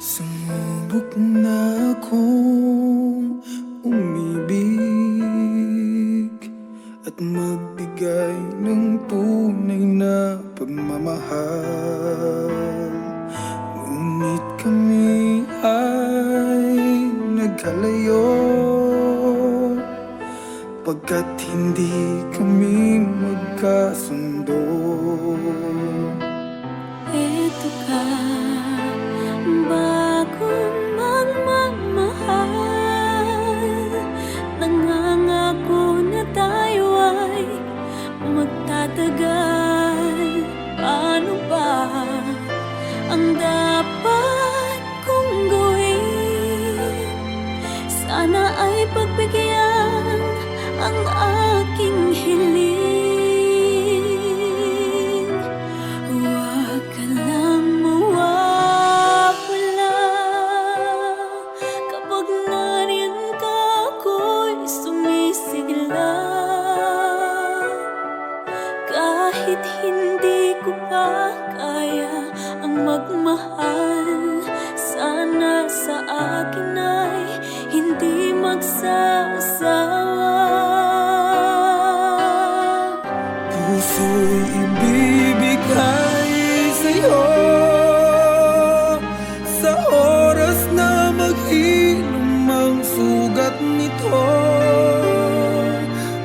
Sumubok na akong umibig at magbigay ng tunay na pagmamahal. Ngunit kami ay nagkalayo pagkat hindi kami magkasundo. Eto ka, bagong magmamahal. Nangangako na tayo ay magtatagal. Paano ba ang dapat kong gawin? Sana ay pagbigyan ang aking hiling. Huwag ka lang mawawala. Kapag nariyan ka, ako'y sumisigla. Kahit hindi ko pa kaya ang magmahal, sana sa akin ay hindi magsasawa. Puso'y ibibigay sa'yo sa oras na maghilom ang sugat nito.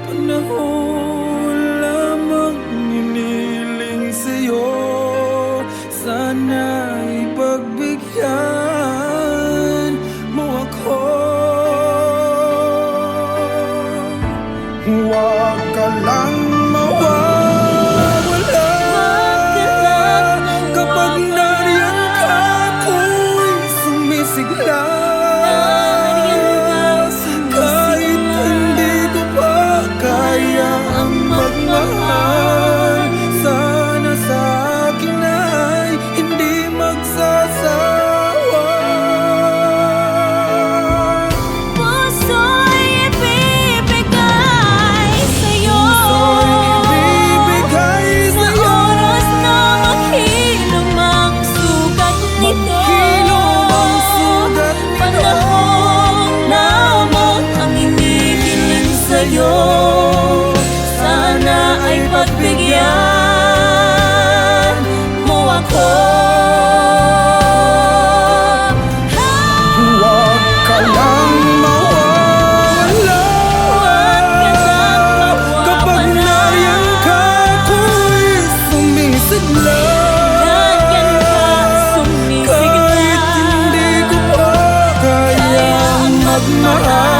Panahon lamang hiniling sa'yo, sana ipagbigyan mo ako. Huwag ka lang mawawala. Kapag nariyan ka, ako'y sumisigla. Kahit hindi ko pa kaya ang magmahal, sana sa akin ay hindi magsasawa. Puso'y ibibigay sa'yo sa oras na maghilom ang sugat nito. Panahon lamang ang hinihiling sa'yo, sana ay pagbigyan mo ako. Huwag ka lang mawawala. Kapag nariyan ka, ako'y sumisigla. Kahit hindi ko pa kaya magmahal,